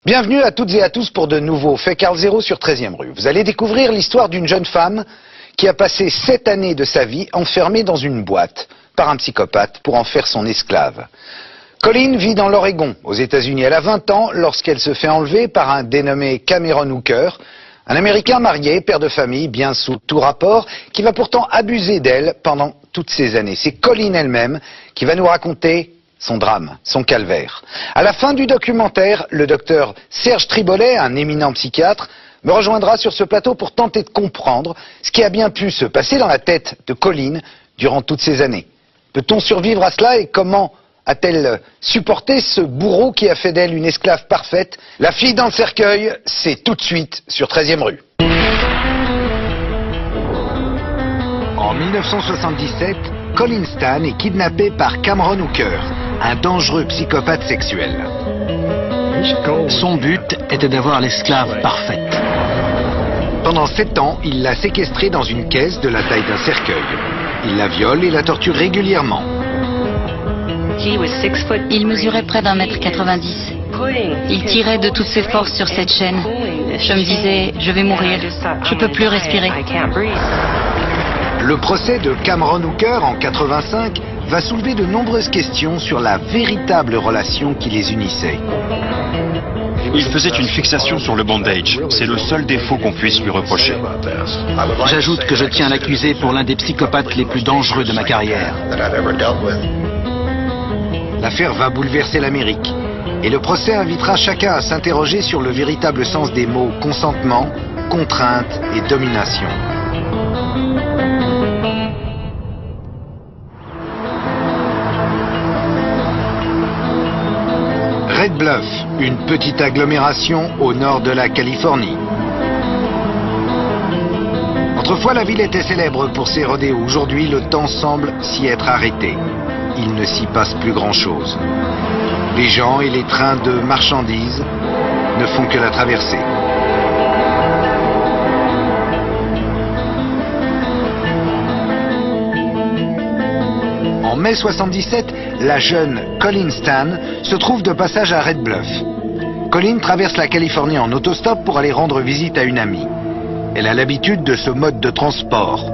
Bienvenue à toutes et à tous pour de nouveaux Faits Carl Zero sur 13e rue. Vous allez découvrir l'histoire d'une jeune femme qui a passé 7 années de sa vie enfermée dans une boîte par un psychopathe pour en faire son esclave. Colleen vit dans l'Oregon, aux États-Unis. Elle a 20 ans lorsqu'elle se fait enlever par un dénommé Cameron Hooker, un Américain marié, père de famille, bien sous tout rapport, qui va pourtant abuser d'elle pendant toutes ces années. C'est Colleen elle-même qui va nous raconter son drame, son calvaire. À la fin du documentaire, le docteur Serge Tribolet, un éminent psychiatre, me rejoindra sur ce plateau pour tenter de comprendre ce qui a bien pu se passer dans la tête de Colleen durant toutes ces années. Peut-on survivre à cela et comment a-t-elle supporté ce bourreau qui a fait d'elle une esclave parfaite? La fille dans le cercueil, c'est tout de suite sur 13e rue. En 1977, Colleen Stan est kidnappée par Cameron Hooker, un dangereux psychopathe sexuel. Son but était d'avoir l'esclave parfaite. Pendant 7 ans, il l'a séquestrée dans une caisse de la taille d'un cercueil. Il la viole et la torture régulièrement. Il mesurait près d'1,90 m. Il tirait de toutes ses forces sur cette chaîne. Je me disais, je vais mourir, je peux plus respirer. Le procès de Cameron Hooker en 85 va soulever de nombreuses questions sur la véritable relation qui les unissait. Il faisait une fixation sur le bondage. C'est le seul défaut qu'on puisse lui reprocher. J'ajoute que je tiens l'accusé pour l'un des psychopathes les plus dangereux de ma carrière. L'affaire va bouleverser l'Amérique et le procès invitera chacun à s'interroger sur le véritable sens des mots consentement, contrainte et domination. Red Bluff, une petite agglomération au nord de la Californie. Autrefois, la ville était célèbre pour ses rodéos. Aujourd'hui, le temps semble s'y être arrêté. Il ne s'y passe plus grand-chose. Les gens et les trains de marchandises ne font que la traverser. En mai 77, la jeune Colleen Stan se trouve de passage à Red Bluff. Colleen traverse la Californie en autostop pour aller rendre visite à une amie. Elle a l'habitude de ce mode de transport.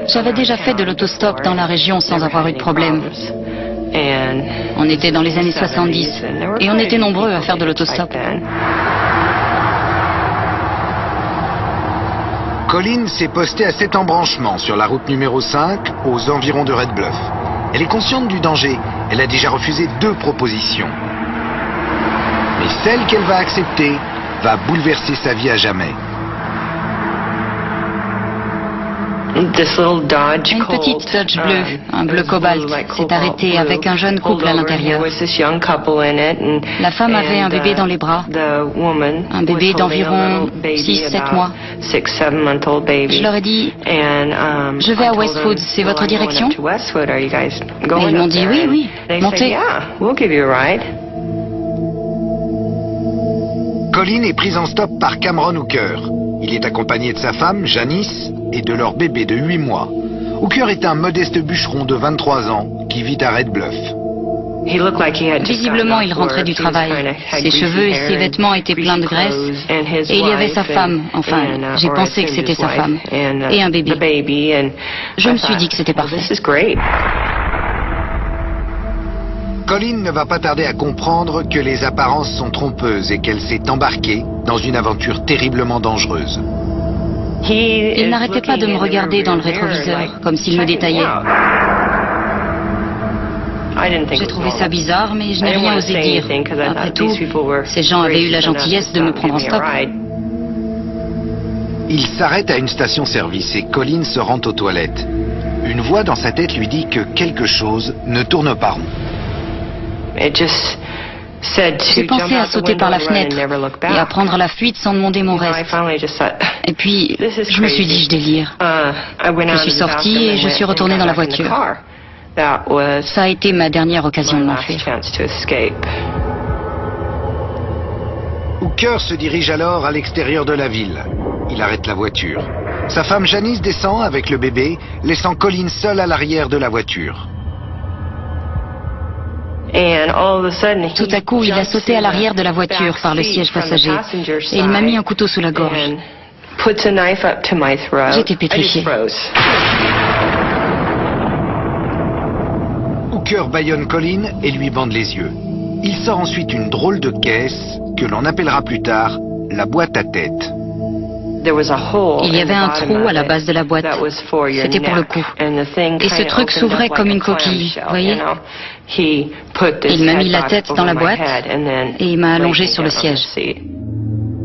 J'avais déjà fait de l'autostop dans la région sans avoir eu de problème. On était dans les années 70 et on était nombreux à faire de l'autostop. Colleen s'est postée à cet embranchement sur la route numéro 5 aux environs de Red Bluff. Elle est consciente du danger. Elle a déjà refusé 2 propositions. Mais celle qu'elle va accepter va bouleverser sa vie à jamais. Une petite Dodge bleue, un bleu cobalt, s'est arrêtée avec un jeune couple à l'intérieur. La femme avait un bébé dans les bras, un bébé d'environ 6-7 mois. Je leur ai dit, je vais à Westwood, c'est votre direction? Et ils m'ont dit, oui, montez. Colleen est prise en stop par Cameron Hooker. Il est accompagné de sa femme, Janice, et de leur bébé de 8 mois. Hooker est un modeste bûcheron de 23 ans qui vit à Red Bluff. Visiblement, il rentrait du travail. Ses cheveux et ses vêtements étaient pleins de graisse. Et il y avait sa femme, enfin, j'ai pensé que c'était sa femme, et un bébé. Je me suis dit que c'était parfait. Colleen ne va pas tarder à comprendre que les apparences sont trompeuses et qu'elle s'est embarquée dans une aventure terriblement dangereuse. Il n'arrêtait pas de me regarder dans le rétroviseur, comme s'il me détaillait. J'ai trouvé ça bizarre, mais je n'ai rien osé dire. Après tout, ces gens avaient eu la gentillesse de me prendre en stop. Il s'arrête à une station-service et Colleen se rend aux toilettes. Une voix dans sa tête lui dit que quelque chose ne tourne pas rond. J'ai pensé à sauter par la fenêtre et à prendre la fuite sans demander mon reste. Et puis, je me suis dit, je délire. Je suis sortie et je suis retournée dans la voiture. Ça a été ma dernière occasion de m'enfuir. Hooker se dirige alors à l'extérieur de la ville. Il arrête la voiture. Sa femme Janice descend avec le bébé, laissant Colleen seule à l'arrière de la voiture. Tout à coup, il a sauté à l'arrière de la voiture par le siège passager et il m'a mis un couteau sous la gorge. J'étais pétrifiée. Hooker bâillonne Colleen et lui bande les yeux. Il sort ensuite une drôle de caisse que l'on appellera plus tard la boîte à tête. Il y avait un trou à la base de la boîte. C'était pour le cou. Et ce truc s'ouvrait comme une coquille, vous voyez? Il m'a mis la tête dans la boîte et il m'a allongé sur le siège.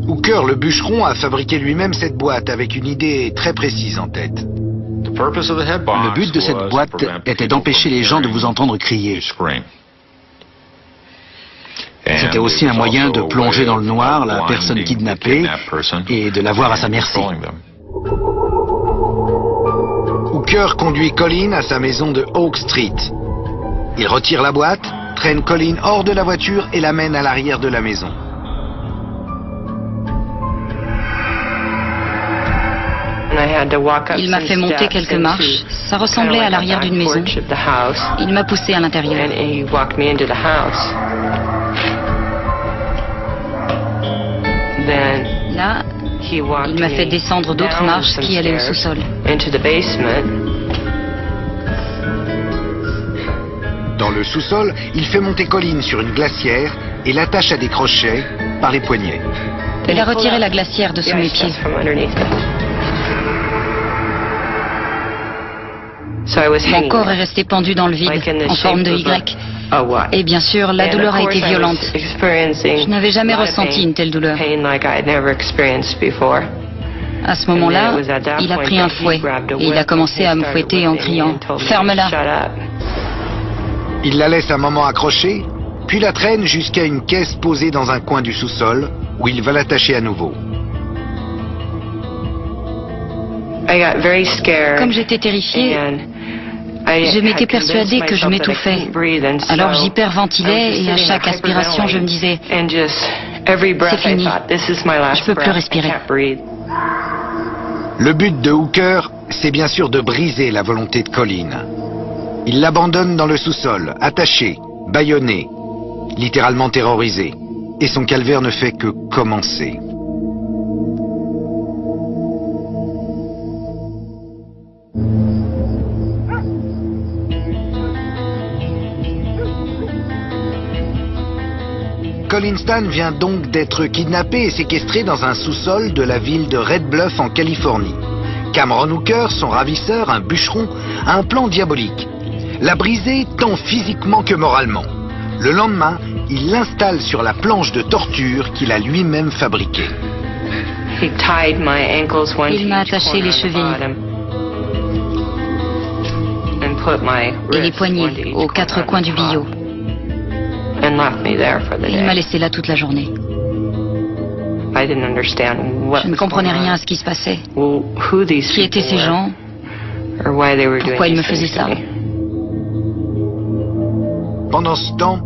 Hooker, le bûcheron, a fabriqué lui-même cette boîte avec une idée très précise en tête. Le but de cette boîte était d'empêcher les gens de vous entendre crier. C'était aussi un moyen de plonger dans le noir la personne kidnappée et de l'avoir à sa merci. Hooker conduit Colleen à sa maison de Oak Street. Il retire la boîte, traîne Colleen hors de la voiture et l'amène à l'arrière de la maison. Il m'a fait monter quelques marches. Ça ressemblait à l'arrière d'une maison. Il m'a poussé à l'intérieur. Là, il m'a fait descendre d'autres marches qui allaient au sous-sol. Dans le sous-sol, il fait monter Colleen sur une glacière et l'attache à des crochets par les poignets. Il a retiré la glacière de sous mes pieds. Mon corps est resté pendu dans le vide, en forme de Y. Et bien sûr, la douleur a été violente. Je n'avais jamais ressenti une telle douleur. À ce moment-là, il a pris un fouet et il a commencé à me fouetter en criant « Ferme-la !» Il la laisse un moment accrochée, puis la traîne jusqu'à une caisse posée dans un coin du sous-sol, où il va l'attacher à nouveau. Comme j'étais terrifiée, je m'étais persuadée que je m'étouffais. Alors j'hyperventilais et à chaque aspiration, je me disais « C'est fini, je peux plus respirer ». Le but de Hooker, c'est bien sûr de briser la volonté de Colleen. Il l'abandonne dans le sous-sol, attaché, bâillonné, littéralement terrorisé. Et son calvaire ne fait que commencer. Colleen Stan vient donc d'être kidnappé et séquestré dans un sous-sol de la ville de Red Bluff en Californie. Cameron Hooker, son ravisseur, un bûcheron, a un plan diabolique. La briser tant physiquement que moralement. Le lendemain, il l'installe sur la planche de torture qu'il a lui-même fabriquée. Il m'a attaché les chevilles et les poignets aux quatre coins du billot. Il m'a laissé là toute la journée. Je ne comprenais rien à ce qui se passait. Qui étaient ces gens? Pourquoi ils me faisaient ça? Pendant ce temps,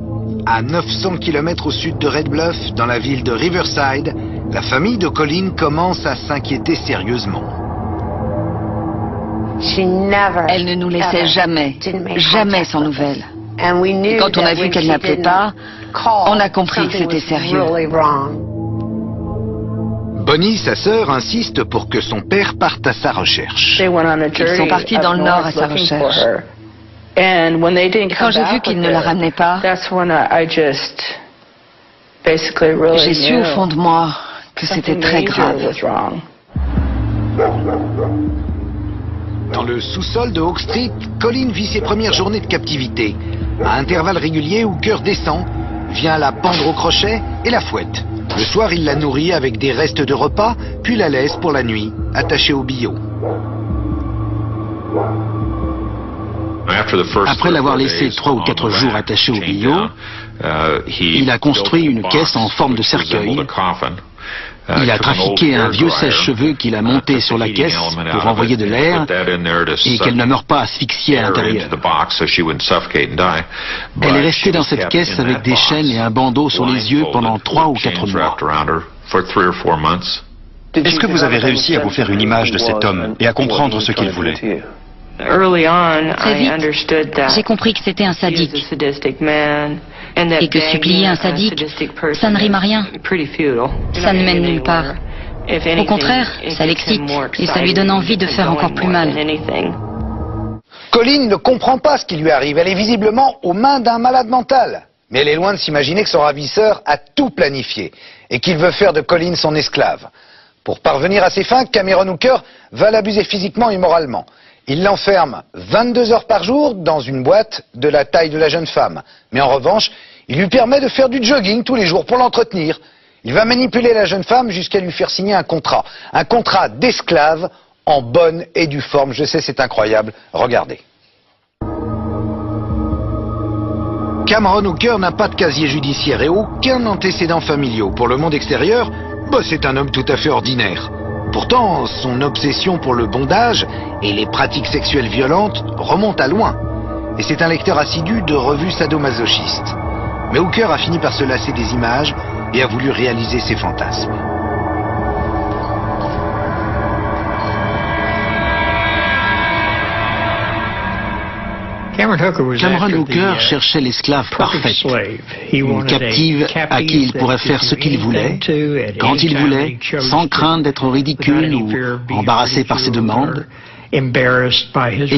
à 900 km au sud de Red Bluff, dans la ville de Riverside, la famille de Colleen commence à s'inquiéter sérieusement. Elle ne nous laissait jamais sans nouvelles. Et quand on a vu qu'elle n'appelait pas, on a compris que c'était sérieux. Bonnie, sa sœur, insiste pour que son père parte à sa recherche. Ils sont partis dans le nord à sa recherche. Quand j'ai vu qu'ils ne la ramenaient pas, j'ai su au fond de moi que c'était très grave. Dans le sous-sol de Oak Street, Colleen vit ses premières journées de captivité. À intervalles réguliers, Hooker descend, vient la pendre au crochet et la fouette. Le soir, il la nourrit avec des restes de repas, puis la laisse pour la nuit, attachée au billot. Après l'avoir laissé 3 ou 4 jours attaché au billot, il a construit une caisse en forme de cercueil. Il a trafiqué un vieux sèche-cheveux qu'il a monté sur la caisse pour envoyer de l'air et qu'elle ne meure pas asphyxiée à l'intérieur. Elle est restée dans cette caisse avec des chaînes et un bandeau sur les yeux pendant 3 ou 4 mois. Est-ce que vous avez réussi à vous faire une image de cet homme et à comprendre ce qu'il voulait? Très vite, j'ai compris que c'était un sadique. et que supplier un sadique, ça ne rime à rien. Ça ne mène nulle part. Au contraire, ça l'excite et ça lui donne envie de faire encore plus mal. Colleen ne comprend pas ce qui lui arrive. Elle est visiblement aux mains d'un malade mental. Mais elle est loin de s'imaginer que son ravisseur a tout planifié et qu'il veut faire de Colleen son esclave. Pour parvenir à ses fins, Cameron Hooker va l'abuser physiquement et moralement. Il l'enferme 22 heures par jour dans une boîte de la taille de la jeune femme. Mais en revanche, il lui permet de faire du jogging tous les jours pour l'entretenir. Il va manipuler la jeune femme jusqu'à lui faire signer un contrat d'esclave en bonne et due forme. Je sais, c'est incroyable. Regardez. Cameron Hooker n'a pas de casier judiciaire et aucun antécédent familiaux. Pour le monde extérieur, c'est un homme tout à fait ordinaire. Pourtant, son obsession pour le bondage et les pratiques sexuelles violentes remonte à loin. Et c'est un lecteur assidu de revues sadomasochistes. Mais Hooker a fini par se lasser des images et a voulu réaliser ses fantasmes. Cameron Hooker cherchait l'esclave parfaite, une captive à qui il pourrait faire ce qu'il voulait, quand il voulait, sans crainte d'être ridicule ou embarrassé par ses demandes, et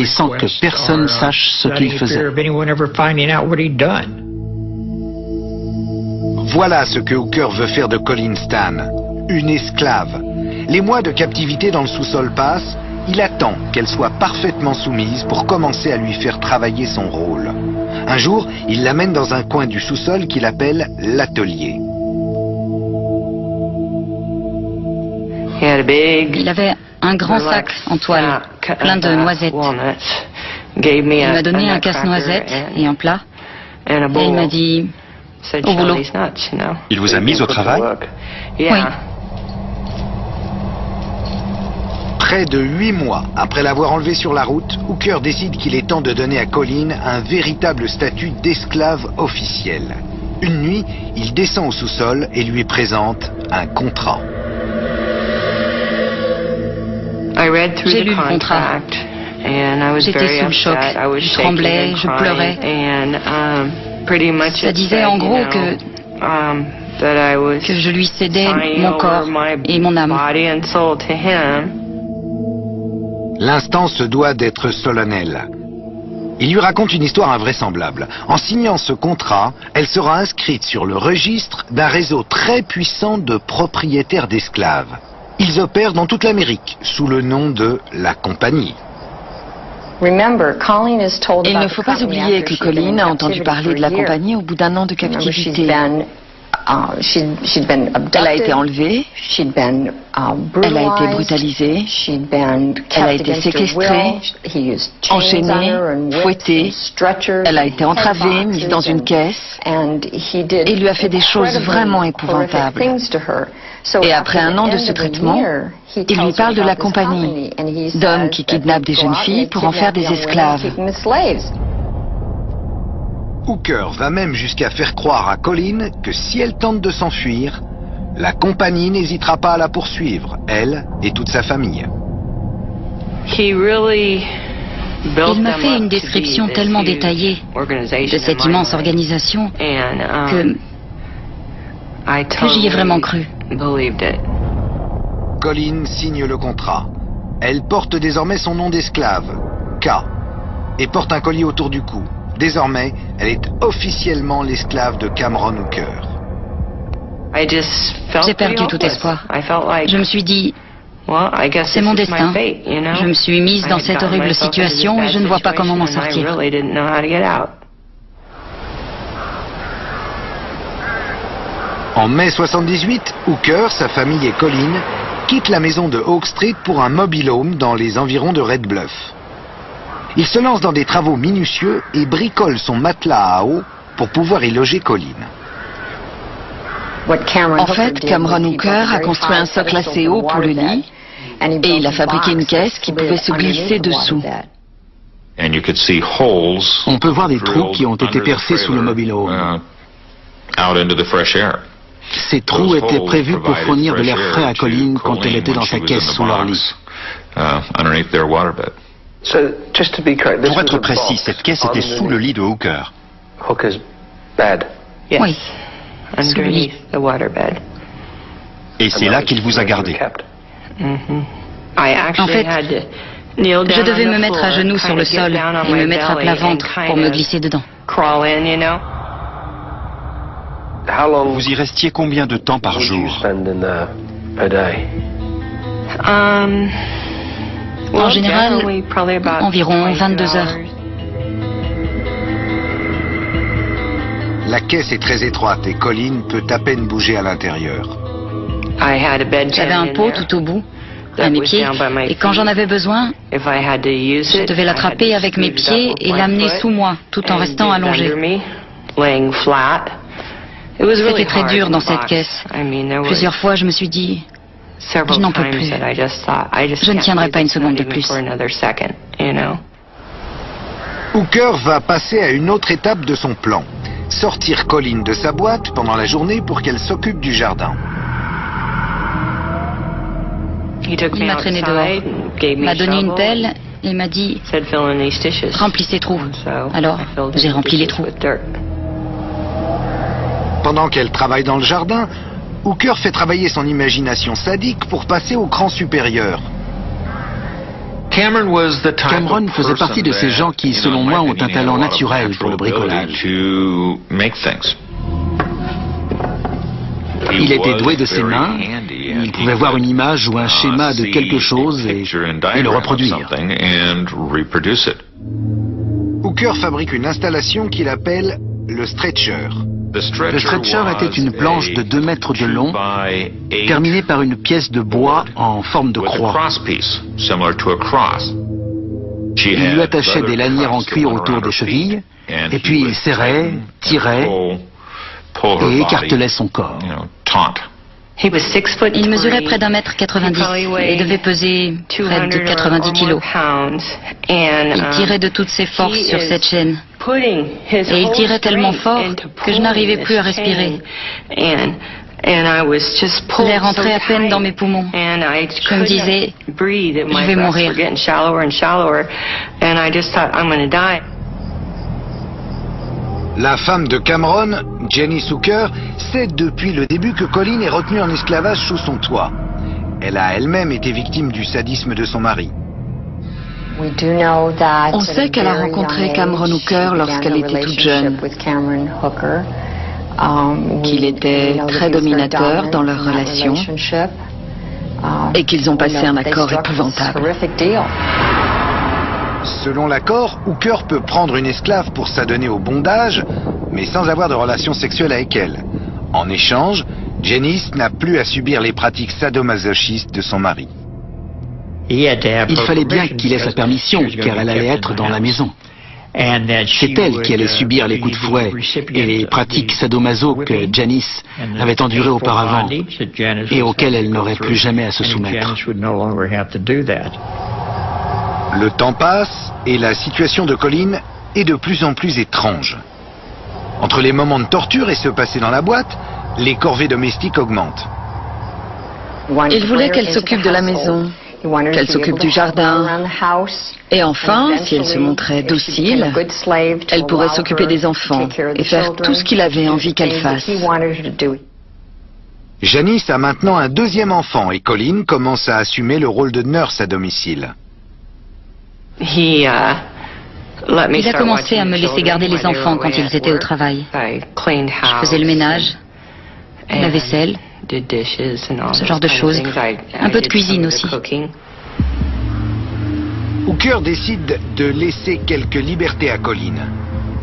sans que personne sache ce qu'il faisait. Voilà ce que Hooker veut faire de Colleen Stan, une esclave. Les mois de captivité dans le sous-sol passent. Il attend qu'elle soit parfaitement soumise pour commencer à lui faire travailler son rôle. Un jour, il l'amène dans un coin du sous-sol qu'il appelle l'atelier. Il avait un grand sac en toile, plein de noisettes. Il m'a donné un casse-noisette et un plat. Et il m'a dit, au boulot. Il vous a mis au travail? Oui. Près de 8 mois après l'avoir enlevé sur la route, Hooker décide qu'il est temps de donner à Colleen un véritable statut d'esclave officiel. Une nuit, il descend au sous-sol et lui présente un contrat. J'ai lu le contrat. J'étais sous le choc. Je tremblais, je pleurais. Ça disait en gros que je lui cédais mon corps et mon âme. L'instant se doit d'être solennel. Il lui raconte une histoire invraisemblable. En signant ce contrat, elle sera inscrite sur le registre d'un réseau très puissant de propriétaires d'esclaves. Ils opèrent dans toute l'Amérique sous le nom de la Compagnie. Il ne faut pas oublier que Colleen a entendu parler de la Compagnie au bout d'un an de captivité. Elle a été enlevée, elle a été brutalisée, elle a été séquestrée, enchaînée, fouettée, elle a été entravée, mise dans une caisse, et il lui a fait des choses vraiment épouvantables. Et après un an de ce traitement, il lui parle de la Compagnie, d'hommes qui kidnappent des jeunes filles pour en faire des esclaves. Hooker va même jusqu'à faire croire à Colleen que si elle tente de s'enfuir, la Compagnie n'hésitera pas à la poursuivre, elle et toute sa famille. Il m'a fait une description tellement détaillée de cette immense organisation que j'y ai vraiment cru. Colleen signe le contrat. Elle porte désormais son nom d'esclave, K, et porte un collier autour du cou. Désormais, elle est officiellement l'esclave de Cameron Hooker. J'ai perdu tout espoir. Je me suis dit, c'est mon destin. Je me suis mise dans cette horrible situation et je ne vois pas comment m'en sortir. En mai 78, Hooker, sa famille et Colleen quittent la maison de Oak Street pour un mobile home dans les environs de Red Bluff. Il se lance dans des travaux minutieux et bricole son matelas à eau pour pouvoir y loger Colleen. En fait, Cameron Hooker a construit un socle assez haut pour le lit et il a fabriqué une caisse qui pouvait se glisser dessous. On peut voir des trous qui ont été percés sous le mobile home. Ces trous étaient prévus pour fournir de l'air frais à Colleen quand elle était dans sa caisse sous leur lit. Pour être précis, cette caisse était sous le lit de Hooker. Oui, sous le lit. Et c'est là qu'il vous a gardé. En fait, je devais me mettre à genoux sur le sol et me mettre à plat ventre pour me glisser dedans. Vous y restiez combien de temps par jour? En général, environ 22 heures. La caisse est très étroite et Colleen peut à peine bouger à l'intérieur. J'avais un pot tout au bout, à mes pieds, et quand j'en avais besoin, je devais l'attraper avec mes pieds et l'amener sous moi, tout en restant allongé. C'était très dur dans cette caisse. Plusieurs fois, je me suis dit, je n'en peux plus. Je ne tiendrai pas une seconde de plus. Hooker va passer à une autre étape de son plan. Sortir Colleen de sa boîte pendant la journée pour qu'elle s'occupe du jardin. Il m'a traîné dehors, m'a donné une pelle et m'a dit « Remplis ces trous ». Alors, j'ai rempli les trous. Pendant qu'elle travaille dans le jardin, Hooker fait travailler son imagination sadique pour passer au cran supérieur. Cameron faisait partie de ces gens qui, selon moi, ont un talent naturel pour le bricolage. Il était doué de ses mains, il pouvait voir une image ou un schéma de quelque chose et le reproduire. Hooker fabrique une installation qu'il appelle le stretcher. Le stretcher était une planche de 2 mètres de long, terminée par une pièce de bois en forme de croix. Il lui attachait des lanières en cuir autour des chevilles, et puis il serrait, tirait et écartelait son corps. Il mesurait près d'1,90 m et devait peser près de 90 kg. Il tirait de toutes ses forces sur cette chaîne. Et il tirait tellement fort que je n'arrivais plus à respirer. L'air entrait à peine dans mes poumons. Je me disais, je vais mourir. La femme de Cameron, Janice Hooker, sait depuis le début que Colleen est retenue en esclavage sous son toit. Elle a elle-même été victime du sadisme de son mari. On sait qu'elle a rencontré Cameron Hooker lorsqu'elle était toute jeune, qu'il était très dominateur dans leur relation et qu'ils ont passé un accord épouvantable. Selon l'accord, Hooker peut prendre une esclave pour s'adonner au bondage, mais sans avoir de relation sexuelle avec elle. En échange, Janice n'a plus à subir les pratiques sadomasochistes de son mari. Il fallait bien qu'il ait sa permission, car elle allait être dans la maison. C'est elle qui allait subir les coups de fouet et les pratiques sadomaso que Janice avait endurées auparavant et auxquelles elle n'aurait plus jamais à se soumettre. Le temps passe et la situation de Colleen est de plus en plus étrange. Entre les moments de torture et ce passé dans la boîte, les corvées domestiques augmentent. Il voulait qu'elle s'occupe de la maison, qu'elle s'occupe du jardin. Et enfin, si elle se montrait docile, elle pourrait s'occuper des enfants et faire tout ce qu'il avait envie qu'elle fasse. Janice a maintenant un deuxième enfant et Colleen commence à assumer le rôle de nurse à domicile. Il a commencé à me laisser garder les enfants quand ils étaient au travail. Je faisais le ménage, la vaisselle, ce genre de choses. Un peu de cuisine aussi. Hooker décide de laisser quelques libertés à Colleen.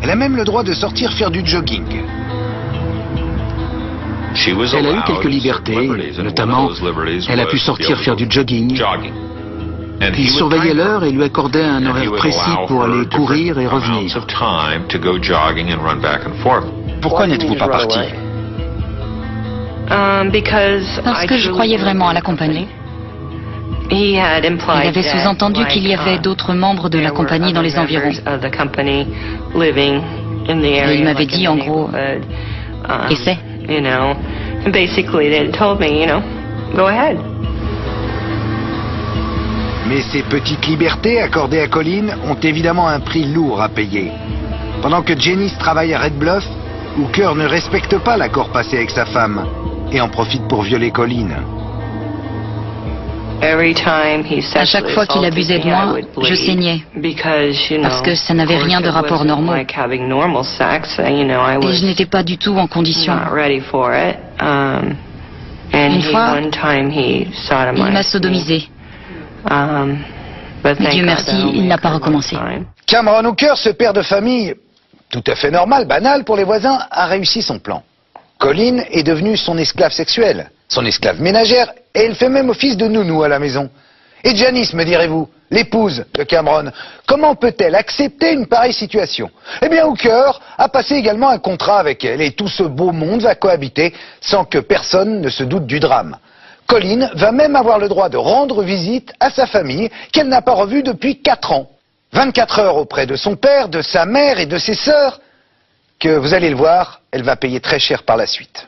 Elle a même le droit de sortir faire du jogging. Elle a eu quelques libertés, notamment elle a pu sortir faire du jogging. Il surveillait l'heure et lui accordait un horaire précis pour aller courir et revenir. Pourquoi n'êtes-vous pas parti? Parce que je croyais vraiment à la compagnie. Il avait sous-entendu qu'il y avait d'autres membres de la compagnie dans les environs. Et il m'avait dit en gros, essaie. Mais ces petites libertés accordées à Colleen ont évidemment un prix lourd à payer. Pendant que Janice travaille à Red Bluff, Hooker ne respecte pas l'accord passé avec sa femme et en profite pour violer Colleen. À chaque fois qu'il abusait de moi, je saignais, parce que ça n'avait rien de rapport normaux. Et je n'étais pas du tout en condition. Une fois, il m'a sodomisé. Mais Dieu merci, il n'a pas recommencé. Cameron Hooker, ce père de famille, tout à fait normal, banal pour les voisins, a réussi son plan. Colleen est devenue son esclave sexuelle, son esclave ménagère, et elle fait même office de nounou à la maison. Et Janice, me direz-vous, l'épouse de Cameron, comment peut-elle accepter une pareille situation? Eh bien, Hooker a passé également un contrat avec elle, et tout ce beau monde va cohabiter sans que personne ne se doute du drame. Colleen va même avoir le droit de rendre visite à sa famille, qu'elle n'a pas revue depuis 4 ans. 24 heures auprès de son père, de sa mère et de ses sœurs, que vous allez le voir, elle va payer très cher par la suite.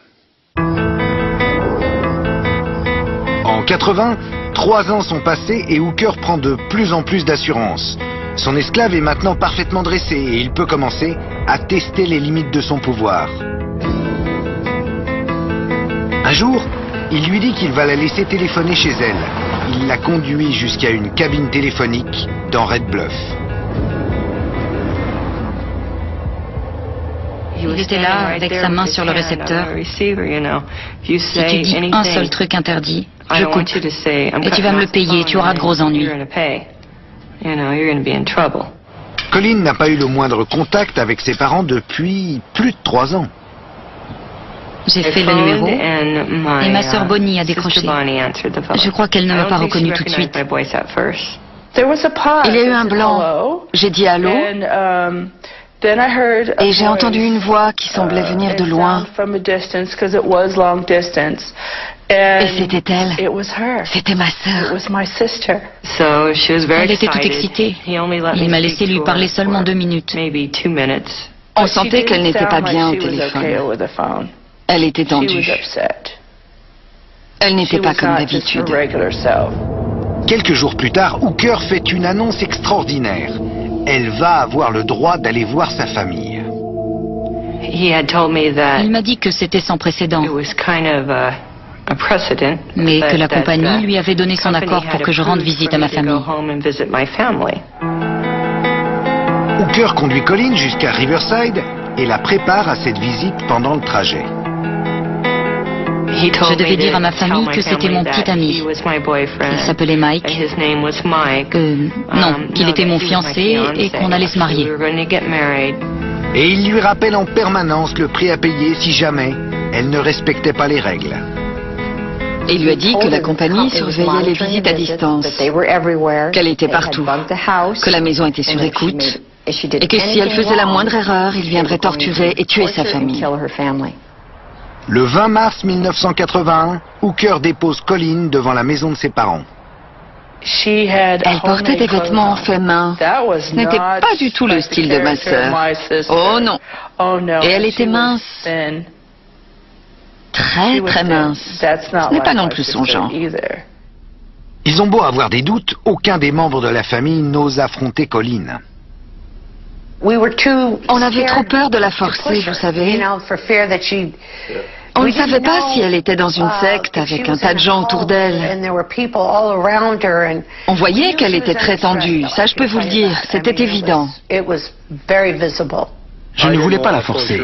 En 80, 3 ans sont passés et Hooker prend de plus en plus d'assurance. Son esclave est maintenant parfaitement dressé et il peut commencer à tester les limites de son pouvoir. Un jour, il lui dit qu'il va la laisser téléphoner chez elle. Il la conduit jusqu'à une cabine téléphonique dans Red Bluff. Il était là, avec sa main sur le récepteur. Si tu dis un seul truc interdit, je coupe. Et tu vas me le payer, tu auras de gros ennuis. Colleen n'a pas eu le moindre contact avec ses parents depuis plus de 3 ans. J'ai fait le numéro et ma sœur Bonnie a décroché. Je crois qu'elle ne m'a pas reconnu tout de suite. Il y a eu un blanc. J'ai dit allô. Et j'ai entendu une voix qui semblait venir de loin. Et c'était elle. C'était ma sœur. Elle était toute excitée. Il m'a laissé lui parler seulement 2 minutes. On sentait qu'elle n'était pas bien au téléphone. Elle était tendue. Elle n'était pas comme d'habitude. Quelques jours plus tard, Hooker fait une annonce extraordinaire. Elle va avoir le droit d'aller voir sa famille. Il m'a dit que c'était sans précédent, mais que la compagnie lui avait donné son accord pour que je rende visite à ma famille. Hooker conduit Colleen jusqu'à Riverside et la prépare à cette visite pendant le trajet. Je devais dire à ma famille que c'était mon petit ami. Il s'appelait Mike. Non, qu'il était mon fiancé et qu'on allait se marier. Et il lui rappelle en permanence le prix à payer si jamais elle ne respectait pas les règles. Il lui a dit que la compagnie surveillait les visites à distance, qu'elle était partout, que la maison était sur écoute et que si elle faisait la moindre erreur, il viendrait torturer et tuer sa famille. Le 20 mars 1981, Hooker dépose Colleen devant la maison de ses parents. Elle portait des vêtements en fait main. Ce n'était pas du tout le style de ma sœur. Oh non. Et elle était mince. Très très mince. Ce n'est pas non plus son genre. Ils ont beau avoir des doutes, aucun des membres de la famille n'ose affronter Colleen. On avait trop peur de la forcer, vous savez. On ne savait pas si elle était dans une secte avec un tas de gens autour d'elle. On voyait qu'elle était très tendue, ça je peux vous le dire, c'était évident. Je ne voulais pas la forcer.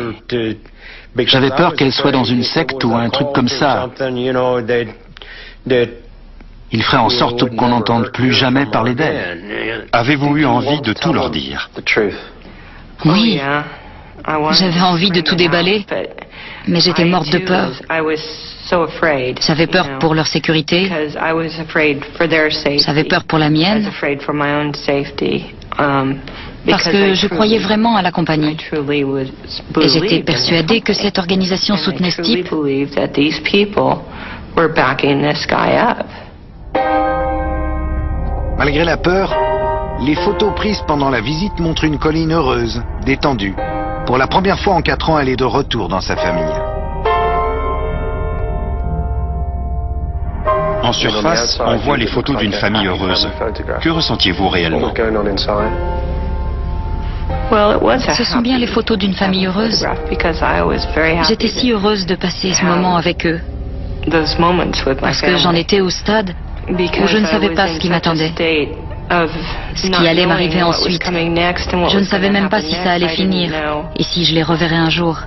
J'avais peur qu'elle soit dans une secte ou un truc comme ça. Il ferait en sorte qu'on n'entende plus jamais parler d'elle. Avez-vous eu envie de tout leur dire? Oui, j'avais envie de tout déballer, mais j'étais morte de peur. J'avais peur pour leur sécurité, j'avais peur pour la mienne, parce que je croyais vraiment à la compagnie. Et j'étais persuadée que cette organisation soutenait ce type. Malgré la peur, les photos prises pendant la visite montrent une Colleen heureuse, détendue. Pour la première fois en 4 ans, elle est de retour dans sa famille. En surface, on voit les photos d'une famille heureuse. Que ressentiez-vous réellement? Ce sont bien les photos d'une famille heureuse. J'étais si heureuse de passer ce moment avec eux. Parce que j'en étais au stade où je ne savais pas ce qui m'attendait. Ce qui allait m'arriver ensuite. Je ne savais même pas si ça allait finir et si je les reverrais un jour.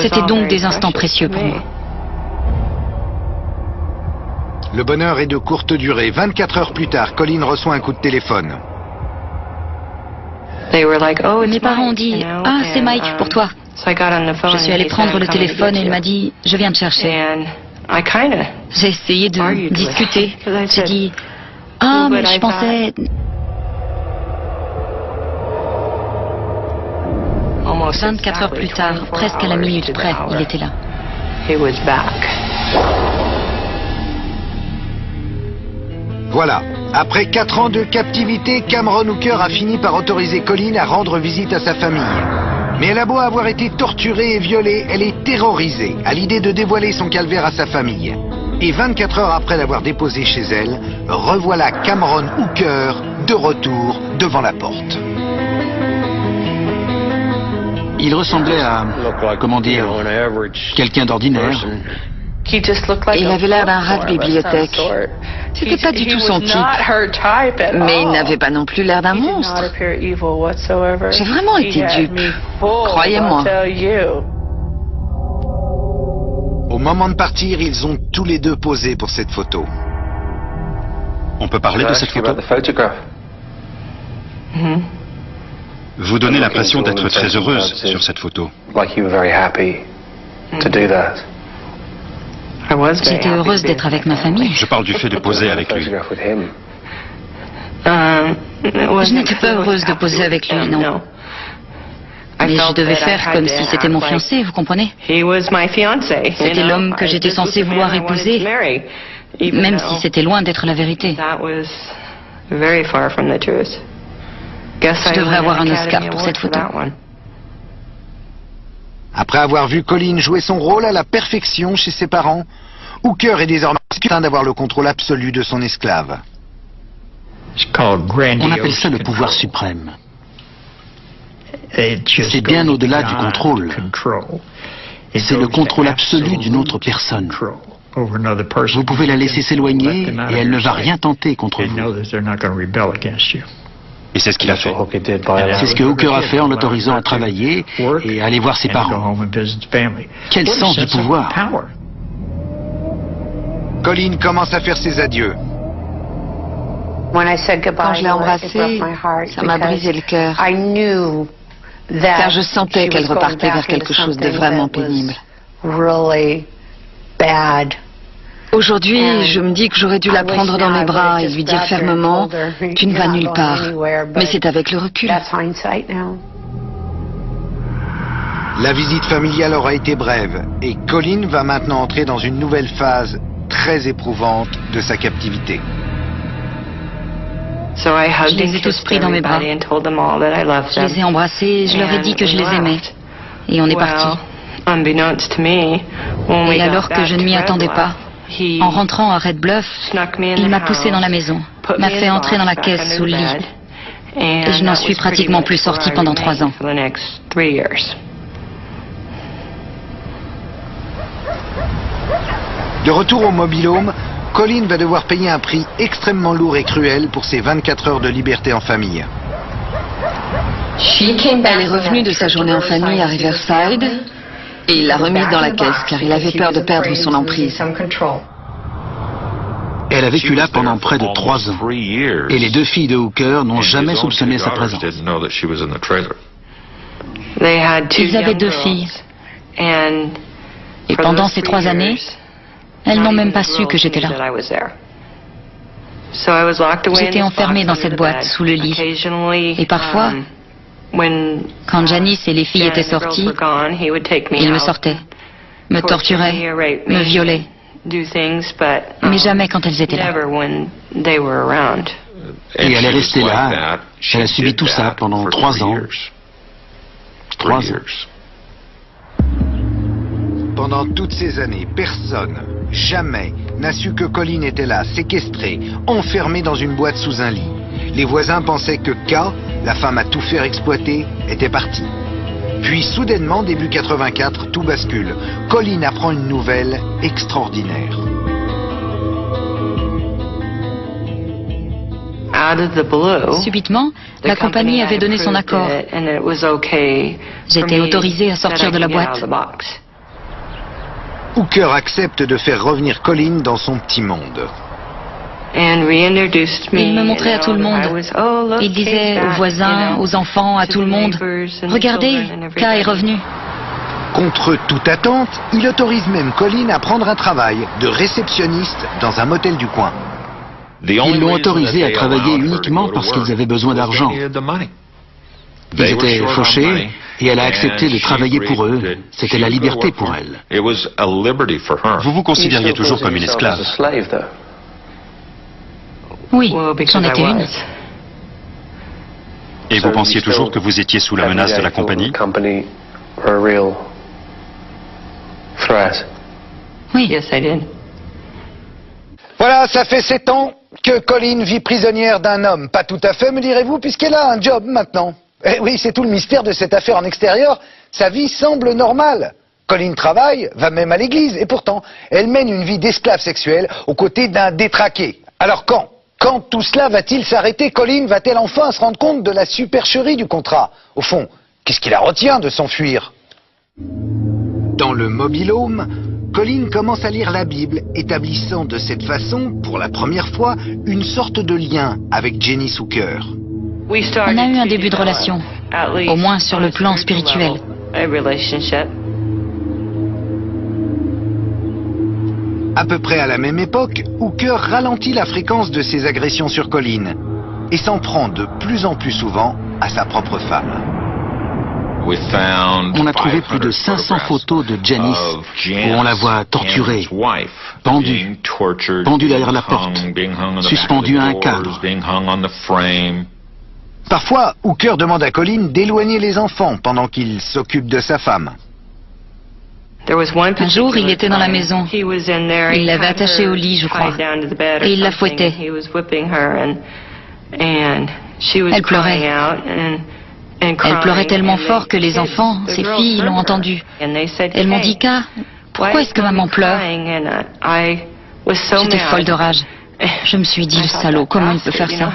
C'était donc des instants précieux pour moi. Le bonheur est de courte durée. 24 heures plus tard, Colleen reçoit un coup de téléphone. Mes parents ont dit « Ah, c'est Mike pour toi ». Je suis allée prendre le téléphone et il m'a dit « Je viens te chercher ». J'ai essayé de discuter. J'ai dit « Ah, mais je pensais... » 24 heures plus tard, presque à la minute près, il était là. Voilà. Après 4 ans de captivité, Cameron Hooker a fini par autoriser Colleen à rendre visite à sa famille. Mais elle a beau avoir été torturée et violée, elle est terrorisée à l'idée de dévoiler son calvaire à sa famille. Et 24 heures après l'avoir déposée chez elle, revoilà Cameron Hooker de retour devant la porte. Il ressemblait à, comment dire, quelqu'un d'ordinaire. Il avait l'air d'un rat de bibliothèque. C'était pas du tout son type. Mais il n'avait pas non plus l'air d'un monstre. J'ai vraiment été dupe. Croyez-moi. Au moment de partir, ils ont tous les deux posé pour cette photo. On peut parler de cette photo? Vous donnez l'impression d'être très heureuse sur cette photo. J'étais heureuse d'être avec ma famille. Je parle du fait de poser avec lui. Je n'étais pas heureuse de poser avec lui, non. Mais je devais faire comme si c'était mon fiancé, vous comprenez? C'était l'homme que j'étais censée vouloir épouser, même si c'était loin d'être la vérité. Je devrais avoir un Oscar pour cette photo. Après avoir vu Colleen jouer son rôle à la perfection chez ses parents, Hooker est désormais certain d'avoir le contrôle absolu de son esclave. On appelle ça le pouvoir suprême. C'est bien au-delà du contrôle. C'est le contrôle absolu d'une autre personne. Vous pouvez la laisser s'éloigner et elle ne va rien tenter contre vous. Et c'est ce qu'il a fait. C'est ce que Hooker a fait en l'autorisant à travailler et à aller voir ses parents. Quel sens du pouvoir! Colleen commence à faire ses adieux. Quand je l'ai embrassée, ça m'a brisé le cœur. Car je sentais qu'elle repartait vers quelque chose de vraiment pénible. Aujourd'hui, je me dis que j'aurais dû la prendre dans mes bras et lui dire fermement « Tu ne vas nulle part ». Mais c'est avec le recul. La visite familiale aura été brève et Colleen va maintenant entrer dans une nouvelle phase très éprouvante de sa captivité. Je les ai tous pris dans mes bras. Je les ai embrassés et je leur ai dit que je les aimais. Et on est parti. Et alors que je ne m'y attendais pas, en rentrant à Red Bluff, il m'a poussé dans la maison, m'a fait entrer dans la caisse sous le lit. Et je n'en suis pratiquement plus sortie pendant 3 ans. De retour au mobil-home, Colleen va devoir payer un prix extrêmement lourd et cruel pour ses 24 heures de liberté en famille. Elle est revenue de sa journée en famille à Riverside et il l'a remise dans la caisse car il avait peur de perdre son emprise. Elle a vécu là pendant près de 3 ans. Et les 2 filles de Hooker n'ont jamais soupçonné sa présence. Ils avaient 2 filles. Et pendant ces 3 années, elles n'ont même pas su que j'étais là. J'étais enfermée dans cette boîte, sous le lit. Et parfois, quand Janice et les filles étaient sorties, il me sortait, me torturait, me violait. Mais jamais quand elles étaient là. Et elle est restée là. Elle a subi tout ça pendant 3 ans. 3 ans. Pendant toutes ces années, personne, jamais n'a su que Colin était là, séquestré, enfermé dans une boîte sous un lit. Les voisins pensaient que K, la femme à tout faire exploiter, était partie. Puis soudainement, début 84, tout bascule. Colin apprend une nouvelle extraordinaire. Subitement, la compagnie avait donné son accord. J'étais autorisée à sortir de la boîte. Hooker accepte de faire revenir Colin dans son petit monde. Il me montrait à tout le monde. Il disait aux voisins, aux enfants, à tout le monde, « Regardez, K est revenu. » Contre toute attente, il autorise même Colin à prendre un travail de réceptionniste dans un motel du coin. Ils l'ont autorisé à travailler uniquement parce qu'ils avaient besoin d'argent. Ils étaient fauchés et elle a accepté de travailler pour eux. C'était la liberté pour elle. Vous vous considériez toujours comme une esclave? Oui, j'en étais une. Et vous pensiez toujours que vous étiez sous la menace de la compagnie? Oui. Voilà, ça fait 7 ans que Colin vit prisonnière d'un homme. Pas tout à fait, me direz-vous, puisqu'elle a un job maintenant. Eh oui, c'est tout le mystère de cette affaire en extérieur. Sa vie semble normale. Colin travaille, va même à l'église, et pourtant, elle mène une vie d'esclave sexuelle aux côtés d'un détraqué. Alors quand tout cela va-t-il s'arrêter? Colin va-t-elle enfin se rendre compte de la supercherie du contrat? Au fond, qu'est-ce qui la retient de s'enfuir? Dans le mobil-home, Colin commence à lire la Bible, établissant de cette façon, pour la première fois, une sorte de lien avec Jenny Hooker. On a eu un début de relation, au moins sur le plan spirituel. À peu près à la même époque, Hooker ralentit la fréquence de ses agressions sur Colin et s'en prend de plus en plus souvent à sa propre femme. On a trouvé plus de 500 photos de Janice où on la voit torturée, pendue derrière la porte, suspendue à un cadre. Parfois, Hooker demande à Colin d'éloigner les enfants pendant qu'il s'occupe de sa femme. Un jour, il était dans la maison. Il l'avait attachée au lit, je crois, et il la fouettait. Elle pleurait. Elle pleurait tellement fort que les enfants, ses filles, l'ont entendu. Elles m'ont dit, « K, pourquoi est-ce que maman pleure ?» J'étais folle de rage. Je me suis dit, le salaud, comment il peut faire ça?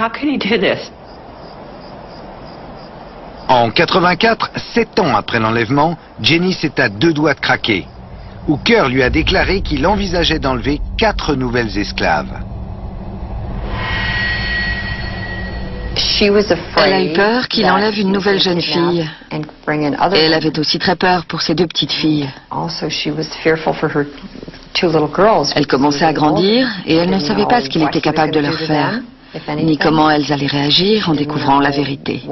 En 84, 7 ans après l'enlèvement, Jenny est à 2 doigts de craquer. Hooker lui a déclaré qu'il envisageait d'enlever 4 nouvelles esclaves. Elle a eu peur qu'il enlève une nouvelle jeune fille. Et elle avait aussi très peur pour ses 2 petites filles. Elles commençaient à grandir et elle ne savait pas ce qu'il était capable de leur faire, ni comment elles allaient réagir en découvrant la vérité.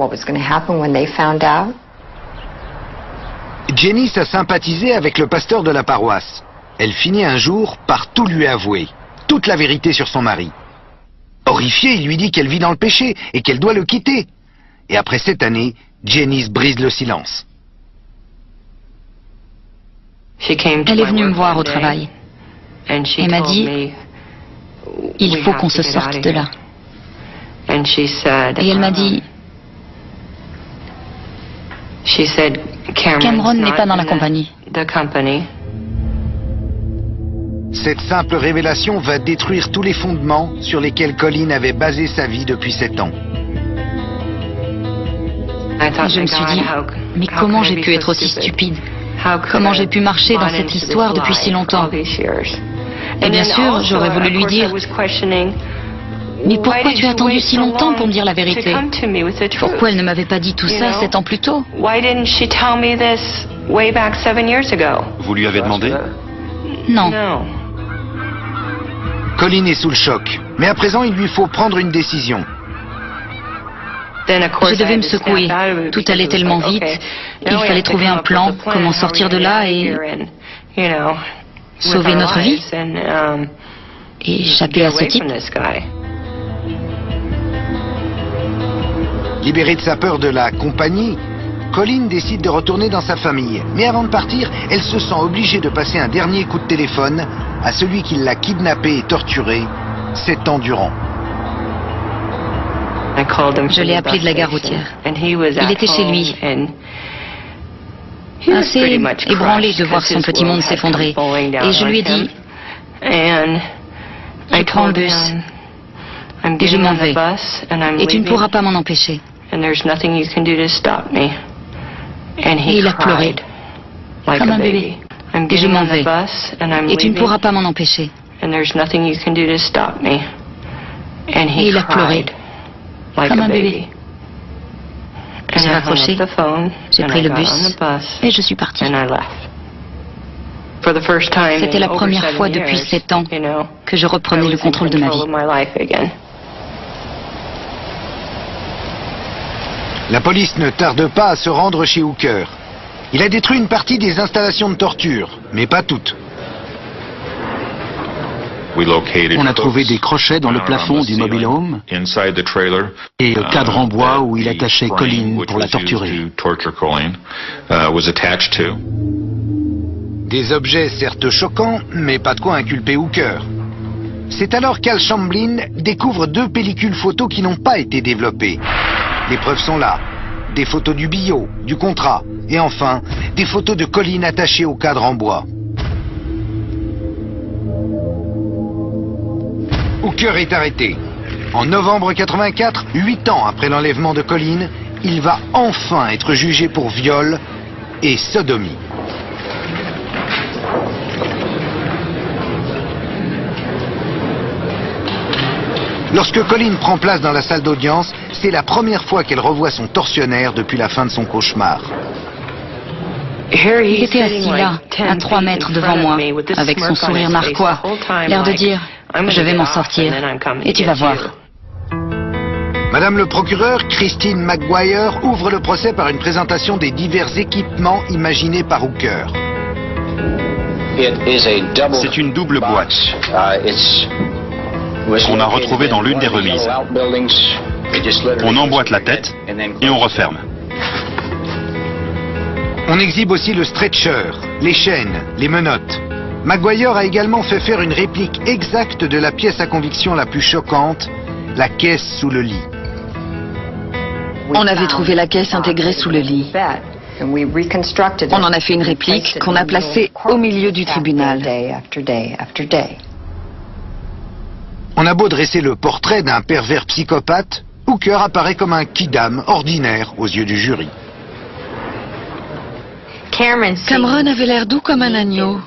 Jenny a sympathisé avec le pasteur de la paroisse. Elle finit un jour par tout lui avouer, toute la vérité sur son mari. Horrifié, il lui dit qu'elle vit dans le péché et qu'elle doit le quitter. Et après 7 années, Jenny brise le silence. Elle est venue me voir au travail et m'a dit, « Il faut qu'on se sorte de là. » Et elle m'a dit, « Cameron n'est pas dans la compagnie. » Cette simple révélation va détruire tous les fondements sur lesquels Colin avait basé sa vie depuis 7 ans. Je me suis dit, mais comment j'ai pu être aussi stupide? Comment j'ai pu marcher dans cette histoire depuis si longtemps? Et bien sûr, j'aurais voulu lui dire, mais pourquoi tu as attendu si longtemps pour me dire la vérité? Pourquoi elle ne m'avait pas dit tout ça 7 ans plus tôt? Vous lui avez demandé? Non. Colin est sous le choc, mais à présent il lui faut prendre une décision. Je devais me secouer, tout allait tellement vite, il fallait trouver un plan, comment sortir de là et sauver notre vie et échapper à ce type. Libérée de sa peur de la compagnie, Colin décide de retourner dans sa famille. Mais avant de partir, elle se sent obligée de passer un dernier coup de téléphone à celui qui l'a kidnappé et torturé 7 ans durant. Je l'ai appelé de la gare routière. Il était chez lui, assez ébranlé de voir son petit monde s'effondrer. Et je lui ai dit, je prends le bus et je m'en vais. Et tu ne pourras pas m'en empêcher. Et il a pleuré, comme un bébé. Et je m'en vais. Et tu ne pourras pas m'en empêcher. Et il a pleuré, comme un bébé. J'ai raccroché, j'ai pris le bus et je suis partie. C'était la première fois depuis 7 ans que je reprenais le contrôle de ma vie. La police ne tarde pas à se rendre chez Hooker. Il a détruit une partie des installations de torture, mais pas toutes. On a trouvé des crochets dans le plafond du mobile home et le cadre en bois où il attachait Colleen pour la torturer. Des objets certes choquants, mais pas de quoi inculper Hooker. C'est alors qu'Al Shamblin découvre 2 pellicules photos qui n'ont pas été développées. Les preuves sont là. Des photos du billot, du contrat, et enfin, des photos de Colleen attachées au cadre en bois. Hooker est arrêté. En novembre 84, 8 ans après l'enlèvement de Colleen, il va enfin être jugé pour viol et sodomie. Lorsque Colleen prend place dans la salle d'audience, c'est la première fois qu'elle revoit son tortionnaire depuis la fin de son cauchemar. Il était assis là, à 3 mètres devant moi, avec son sourire narquois, l'air de dire « Je vais m'en sortir, et tu vas voir ». Madame le procureur, Christine McGuire, ouvre le procès par une présentation des divers équipements imaginés par Hooker. C'est une double boîte qu'on a retrouvée dans l'une des remises. On emboîte la tête et on referme. On exhibe aussi le stretcher, les chaînes, les menottes. McGuire a également fait faire une réplique exacte de la pièce à conviction la plus choquante, la caisse sous le lit. On avait trouvé la caisse intégrée sous le lit. On en a fait une réplique qu'on a placée au milieu du tribunal. On a beau dresser le portrait d'un pervers psychopathe, Hooker apparaît comme un kidam ordinaire aux yeux du jury. Cameron avait l'air doux comme un agneau,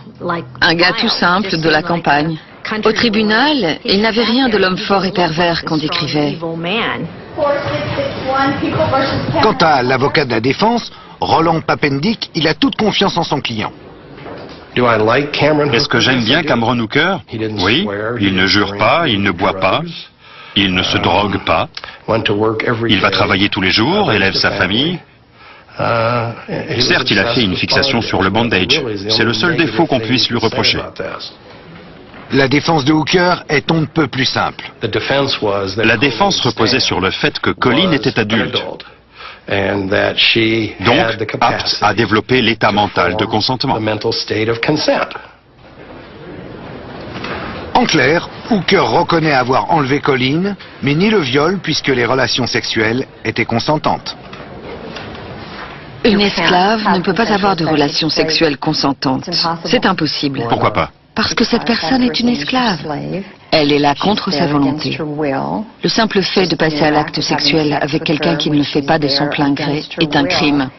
un gars tout simple de la campagne. Au tribunal, il n'avait rien de l'homme fort et pervers qu'on décrivait. Quant à l'avocat de la défense, Roland Papendick, il a toute confiance en son client. Est-ce que j'aime bien Cameron Hooker? Oui, il ne jure pas, il ne boit pas, il ne se drogue pas, il va travailler tous les jours, élève sa famille. Certes, il a fait une fixation sur le bandage. C'est le seul défaut qu'on puisse lui reprocher. La défense de Hooker est on ne peut plus simple. La défense reposait sur le fait que Colleen était adulte, donc apte à développer l'état mental de consentement. En clair, Hooker reconnaît avoir enlevé Colleen, mais ni le viol puisque les relations sexuelles étaient consentantes. Une esclave ne peut pas avoir de relations sexuelles consentantes. C'est impossible. Pourquoi pas? Parce que cette personne est une esclave. Elle est là contre sa volonté. Le simple fait de passer à l'acte sexuel avec quelqu'un qui ne le fait pas de son plein gré est un crime.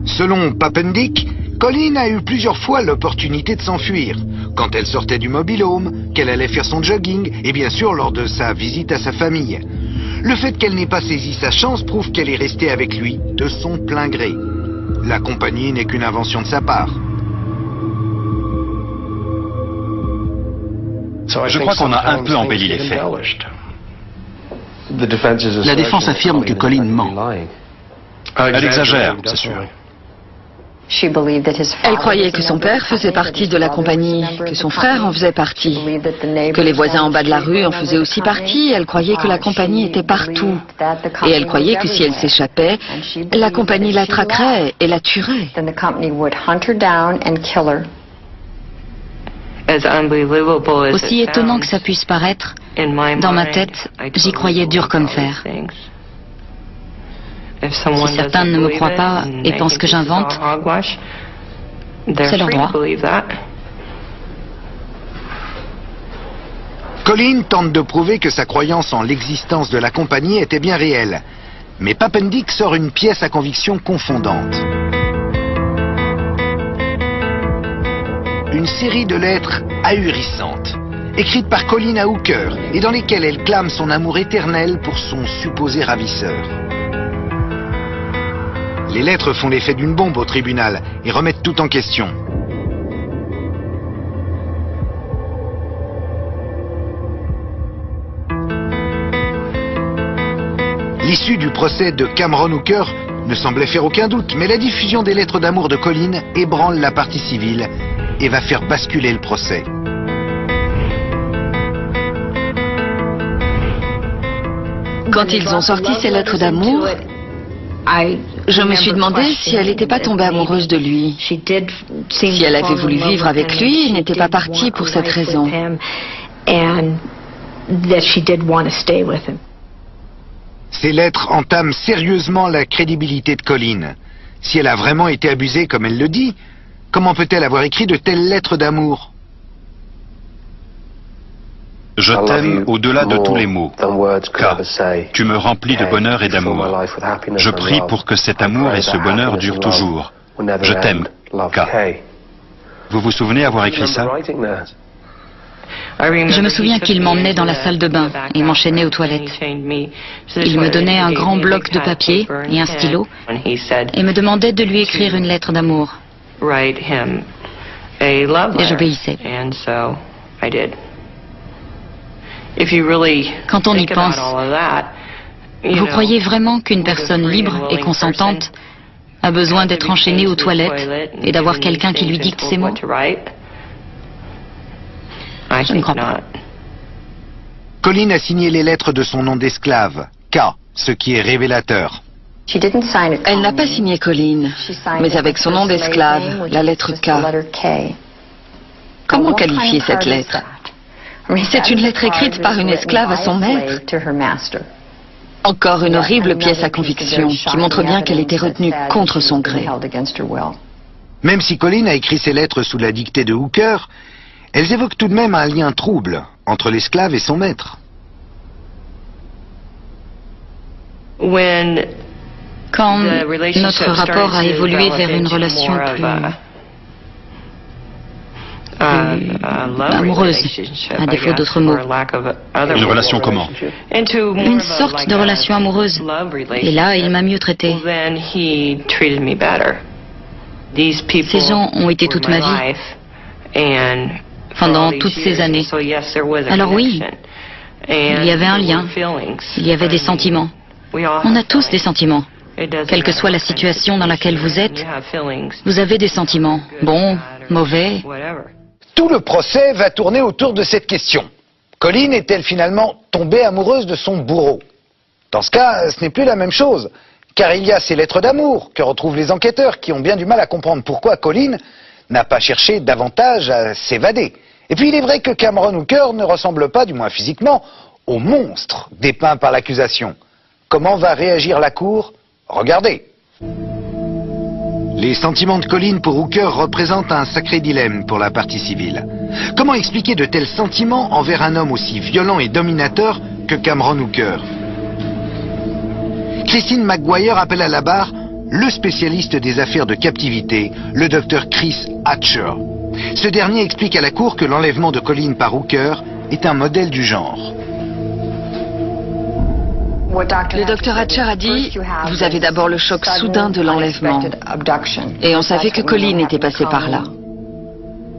Selon Papendick, Colleen a eu plusieurs fois l'opportunité de s'enfuir. Quand elle sortait du mobile home, qu'elle allait faire son jogging et bien sûr lors de sa visite à sa famille. Le fait qu'elle n'ait pas saisi sa chance prouve qu'elle est restée avec lui de son plein gré. La compagnie n'est qu'une invention de sa part. Je crois qu'on a un peu embelli les faits. La défense affirme que Colleen ment. Elle exagère, c'est sûr. Elle croyait que son père faisait partie de la compagnie, que son frère en faisait partie, que les voisins en bas de la rue en faisaient aussi partie. Elle croyait que la compagnie était partout. Et elle croyait que si elle s'échappait, la compagnie la traquerait et la tuerait. Aussi étonnant que ça puisse paraître, dans ma tête, j'y croyais dur comme fer. Si certains ne me croient pas et pensent que j'invente, c'est leur droit. Colleen tente de prouver que sa croyance en l'existence de la compagnie était bien réelle. Mais Papendick sort une pièce à conviction confondante. Une série de lettres ahurissantes, écrites par Colleen à Hooker, et dans lesquelles elle clame son amour éternel pour son supposé ravisseur. Les lettres font l'effet d'une bombe au tribunal et remettent tout en question. L'issue du procès de Cameron Hooker ne semblait faire aucun doute, mais la diffusion des lettres d'amour de Colleen ébranle la partie civile et va faire basculer le procès. Quand ils ont sorti ces lettres d'amour, je me suis demandé si elle n'était pas tombée amoureuse de lui. Si elle avait voulu vivre avec lui, elle n'était pas partie pour cette raison. Ces lettres entament sérieusement la crédibilité de Colleen. Si elle a vraiment été abusée comme elle le dit, comment peut-elle avoir écrit de telles lettres d'amour? Je t'aime au-delà de tous les mots. K, tu me remplis de bonheur et d'amour. Je prie pour que cet amour et ce bonheur durent toujours. Je t'aime, K. Vous vous souvenez avoir écrit ça? Je me souviens qu'il m'emmenait dans la salle de bain et m'enchaînait aux toilettes. Il me donnait un grand bloc de papier et un stylo et me demandait de lui écrire une lettre d'amour. Et j'obéissais. Quand on y pense, vous croyez vraiment qu'une personne libre et consentante a besoin d'être enchaînée aux toilettes et d'avoir quelqu'un qui lui dicte ses mots? Je ne crois pas. Colleen a signé les lettres de son nom d'esclave, K, ce qui est révélateur. Elle n'a pas signé Colleen, mais avec son nom d'esclave, la lettre K. Comment qualifier cette lettre? C'est une lettre écrite par une esclave à son maître. Encore une horrible pièce à conviction qui montre bien qu'elle était retenue contre son gré. Même si Colleen a écrit ses lettres sous la dictée de Hooker, elles évoquent tout de même un lien trouble entre l'esclave et son maître. Quand notre rapport a évolué vers une relation plus amoureuse, à défaut d'autres mots. Une relation comment? Une sorte de relation amoureuse. Et là, il m'a mieux traité. Ces gens ont été toute ma vie, pendant toutes ces années. Alors oui, il y avait un lien, il y avait des sentiments. On a tous des sentiments. Quelle que soit la situation dans laquelle vous êtes, vous avez des sentiments, bons, mauvais. Tout le procès va tourner autour de cette question. Colleen est-elle finalement tombée amoureuse de son bourreau? Dans ce cas, ce n'est plus la même chose, car il y a ces lettres d'amour que retrouvent les enquêteurs qui ont bien du mal à comprendre pourquoi Colleen n'a pas cherché davantage à s'évader. Et puis il est vrai que Cameron Hooker ne ressemble pas, du moins physiquement, au monstre dépeint par l'accusation. Comment va réagir la cour? Regardez. Les sentiments de Colleen pour Hooker représentent un sacré dilemme pour la partie civile. Comment expliquer de tels sentiments envers un homme aussi violent et dominateur que Cameron Hooker? Christine McGuire appelle à la barre le spécialiste des affaires de captivité, le docteur Chris Hatcher. Ce dernier explique à la cour que l'enlèvement de Colleen par Hooker est un modèle du genre. Le docteur Hatcher a dit, vous avez d'abord le choc soudain de l'enlèvement. Et on savait que Colleen était passée par là.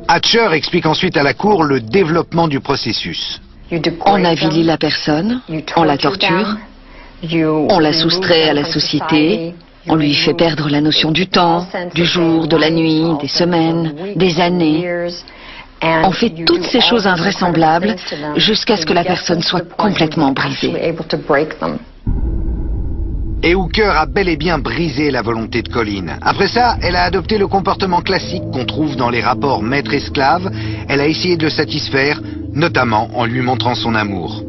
Hatcher explique ensuite à la cour le développement du processus. On avilit la personne, on la torture, on la soustrait à la société, on lui fait perdre la notion du temps, du jour, de la nuit, des semaines, des années. On fait toutes ces choses invraisemblables jusqu'à ce que la personne soit complètement brisée. Et Hooker a bel et bien brisé la volonté de Colleen. Après ça, elle a adopté le comportement classique qu'on trouve dans les rapports maître-esclave. Elle a essayé de le satisfaire, notamment en lui montrant son amour.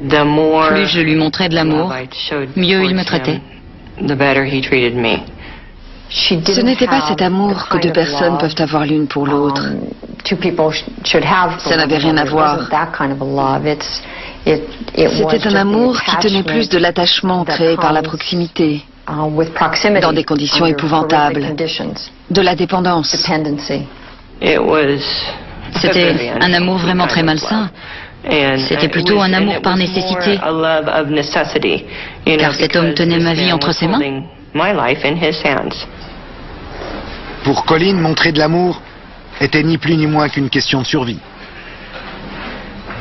Plus je lui montrais de l'amour, mieux il me traitait. Ce n'était pas cet amour que deux personnes peuvent avoir l'une pour l'autre. Ça n'avait rien à voir. C'était un amour qui tenait plus de l'attachement créé par la proximité, dans des conditions épouvantables, de la dépendance. C'était un amour vraiment très malsain. C'était plutôt un amour par nécessité, car cet homme tenait ma vie entre ses mains. Pour Colleen, montrer de l'amour était ni plus ni moins qu'une question de survie.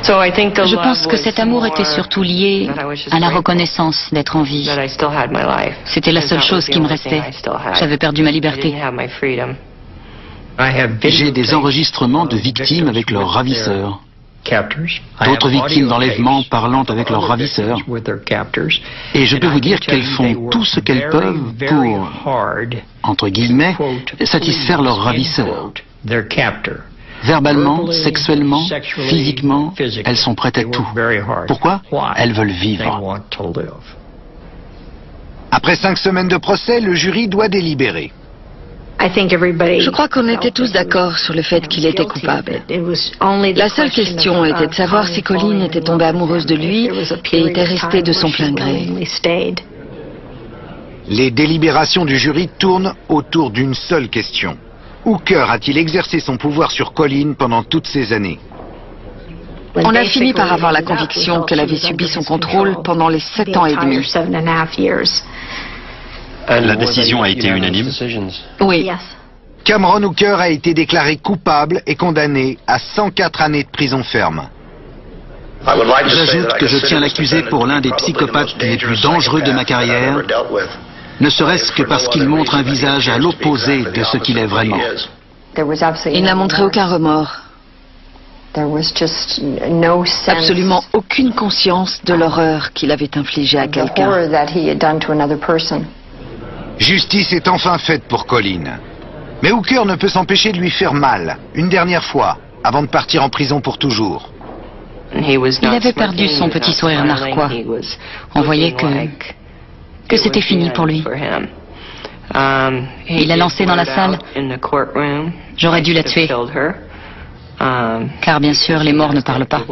Je pense que cet amour était surtout lié à la reconnaissance d'être en vie. C'était la seule chose qui me restait. J'avais perdu ma liberté. J'ai des enregistrements de victimes avec leurs ravisseurs. D'autres victimes d'enlèvement parlant avec leurs ravisseurs. Et je peux vous dire qu'elles font tout ce qu'elles peuvent pour, entre guillemets, satisfaire leurs ravisseurs. Verbalement, sexuellement, physiquement, elles sont prêtes à tout. Pourquoi? Elles veulent vivre. Après 5 semaines de procès, le jury doit délibérer. Je crois qu'on était tous d'accord sur le fait qu'il était coupable. La seule question était de savoir si Colleen était tombée amoureuse de lui et était restée de son plein gré. Les délibérations du jury tournent autour d'une seule question. Hooker a-t-il exercé son pouvoir sur Colleen pendant toutes ces années? On a fini par avoir la conviction qu'elle avait subi son contrôle pendant les 7 ans et demi. La décision a été unanime? Oui. Cameron Hooker a été déclaré coupable et condamné à 104 années de prison ferme. J'ajoute que je tiens l'accusé pour l'un des psychopathes les plus dangereux de ma carrière, ne serait-ce que parce qu'il montre un visage à l'opposé de ce qu'il est vraiment. Il n'a montré aucun remords. Absolument aucune conscience de l'horreur qu'il avait infligée à quelqu'un. Justice est enfin faite pour Colleen. Mais Hooker ne peut s'empêcher de lui faire mal, une dernière fois, avant de partir en prison pour toujours. Il avait perdu son petit sourire narquois. On voyait que c'était fini pour lui. Il a lancé dans la salle « J'aurais dû la tuer ». Car bien sûr, les morts ne parlent pas.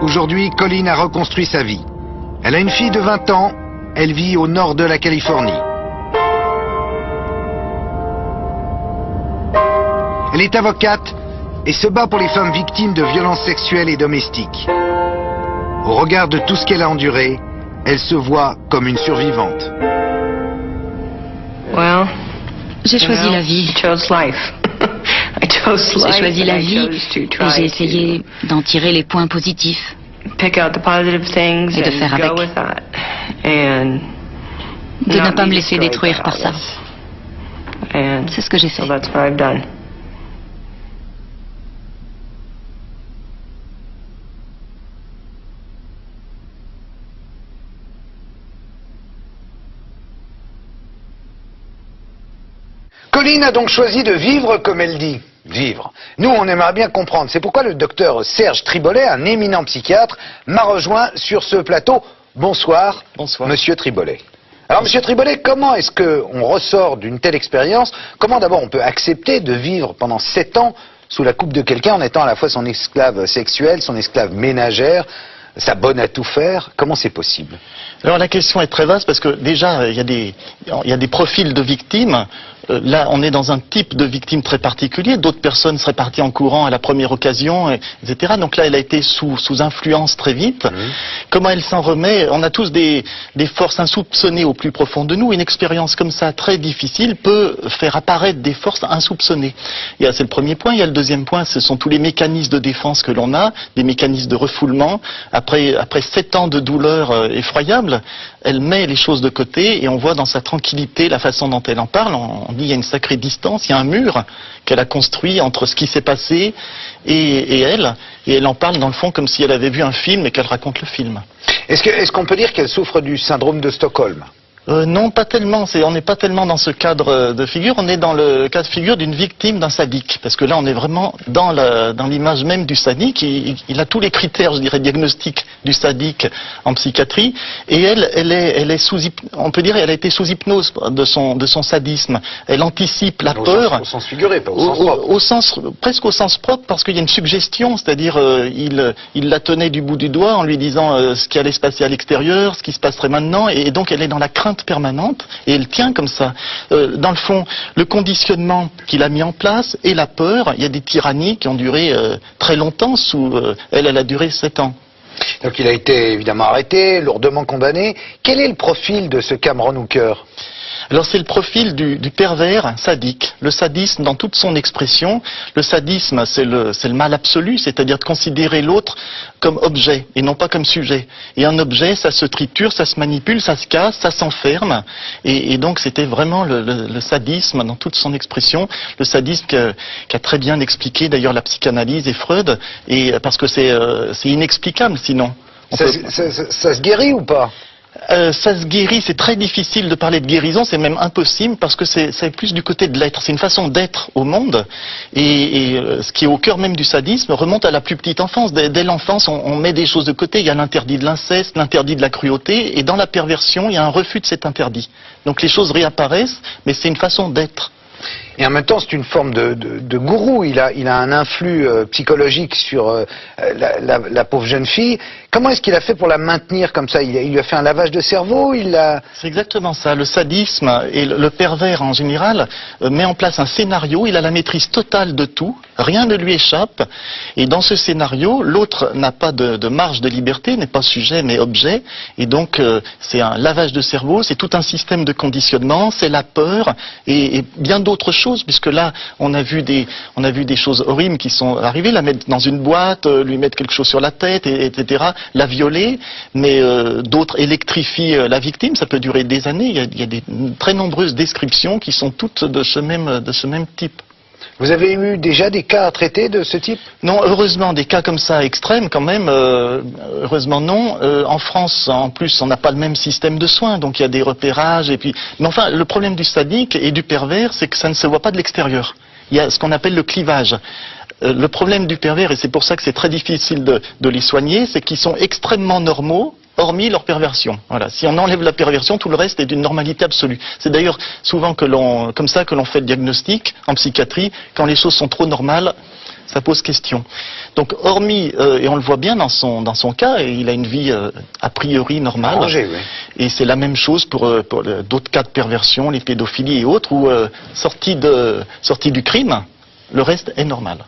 Aujourd'hui, Colleen a reconstruit sa vie. Elle a une fille de 20 ans, elle vit au nord de la Californie. Elle est avocate et se bat pour les femmes victimes de violences sexuelles et domestiques. Au regard de tout ce qu'elle a enduré, elle se voit comme une survivante. J'ai choisi la vie. J'ai choisi la vie et j'ai essayé d'en tirer les points positifs et de faire avec. De ne pas me laisser détruire par ça. C'est ce que j'ai fait. Colleen a donc choisi de vivre comme elle dit. Vivre. Nous, on aimerait bien comprendre. C'est pourquoi le docteur Serge Tribollet, un éminent psychiatre, m'a rejoint sur ce plateau. Bonsoir, Monsieur Tribollet. Alors, Monsieur Tribollet, comment est-ce qu'on ressort d'une telle expérience? Comment d'abord on peut accepter de vivre pendant 7 ans sous la coupe de quelqu'un en étant à la fois son esclave sexuel, son esclave ménagère, sa bonne à tout faire? Comment c'est possible? Alors la question est très vaste parce que déjà il y a des profils de victimes. Là, on est dans un type de victime très particulier. D'autres personnes seraient parties en courant à la première occasion, etc. Donc là, elle a été sous influence très vite. Comment elle s'en remet? On a tous des forces insoupçonnées au plus profond de nous. Une expérience comme ça, très difficile, peut faire apparaître des forces insoupçonnées. C'est le premier point. Il y a le deuxième point, ce sont tous les mécanismes de défense que l'on a, des mécanismes de refoulement. après 7 ans de douleur effroyable, elle met les choses de côté et on voit dans sa tranquillité la façon dont elle en parle. On dit il y a une sacrée distance, il y a un mur qu'elle a construit entre ce qui s'est passé et elle. Et elle en parle dans le fond comme si elle avait vu un film et qu'elle raconte le film. Est-ce qu'on peut dire qu'elle souffre du syndrome de Stockholm ? Non, pas tellement. On n'est pas tellement dans ce cadre de figure. On est dans le cas de figure d'une victime d'un sadique. Parce que là, on est vraiment dans l'image même du sadique. Il a tous les critères, je dirais, diagnostiques du sadique en psychiatrie. Et elle est on peut dire, elle a été sous hypnose de son sadisme. Elle anticipe la peur. Au sens figuré, pas au sens propre. Presque au sens propre, parce qu'il y a une suggestion. C'est-à-dire, il la tenait du bout du doigt en lui disant ce qui allait se passer à l'extérieur, ce qui se passerait maintenant. Et donc, elle est dans la crainte permanente et elle tient comme ça. Dans le fond, le conditionnement qu'il a mis en place et la peur, il y a des tyrannies qui ont duré très longtemps elle a duré 7 ans. Donc il a été évidemment arrêté, lourdement condamné. Quel est le profil de ce Cameron Hooker ? Alors c'est le profil du pervers sadique, le sadisme dans toute son expression. Le sadisme, c'est le mal absolu, c'est-à-dire de considérer l'autre comme objet et non pas comme sujet. Et un objet, ça se triture, ça se manipule, ça se casse, ça s'enferme. Et donc c'était vraiment le sadisme dans toute son expression, le sadisme qu'a très bien expliqué d'ailleurs la psychanalyse et Freud, et parce que c'est inexplicable sinon. Ça se guérit ou pas ? Ça se guérit, c'est très difficile de parler de guérison, c'est même impossible parce que c'est plus du côté de l'être, c'est une façon d'être au monde et ce qui est au cœur même du sadisme remonte à la plus petite enfance. Dès l'enfance, on met des choses de côté, il y a l'interdit de l'inceste, l'interdit de la cruauté et dans la perversion, il y a un refus de cet interdit. Donc les choses réapparaissent, mais c'est une façon d'être. Et en même temps, c'est une forme de gourou. Il a un influx psychologique sur la pauvre jeune fille. Comment est-ce qu'il a fait pour la maintenir comme ça ? Il lui a fait un lavage de cerveau ? C'est exactement ça. Le sadisme et le pervers en général met en place un scénario. Il a la maîtrise totale de tout. Rien ne lui échappe. Et dans ce scénario, l'autre n'a pas de marge de liberté, n'est pas sujet mais objet. Et donc, c'est un lavage de cerveau. C'est tout un système de conditionnement. C'est la peur et bien d'autres choses, puisque là, on a vu des choses horribles qui sont arrivées, la mettre dans une boîte, lui mettre quelque chose sur la tête, etc., la violer, mais d'autres électrifient la victime, ça peut durer des années, il y a des très nombreuses descriptions qui sont toutes de ce même type. Vous avez eu déjà des cas à traiter de ce type ? Non, heureusement, des cas comme ça extrêmes quand même, heureusement non. En France, en plus, on n'a pas le même système de soins, donc il y a des repérages. Mais enfin, le problème du sadique et du pervers, c'est que ça ne se voit pas de l'extérieur. Il y a ce qu'on appelle le clivage. Le problème du pervers, et c'est pour ça que c'est très difficile de les soigner, c'est qu'ils sont extrêmement normaux, hormis leur perversion. Voilà. Si on enlève la perversion, tout le reste est d'une normalité absolue. C'est d'ailleurs souvent comme ça que l'on fait le diagnostic en psychiatrie. Quand les choses sont trop normales, ça pose question. Donc, hormis, et on le voit bien dans son cas, il a une vie a priori normale. Arrangé, oui. Et c'est la même chose pour d'autres cas de perversion, les pédophilies et autres, où sortis du crime, le reste est normal.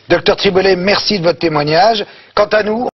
Docteur Triboulet, merci de votre témoignage. Quant à nous,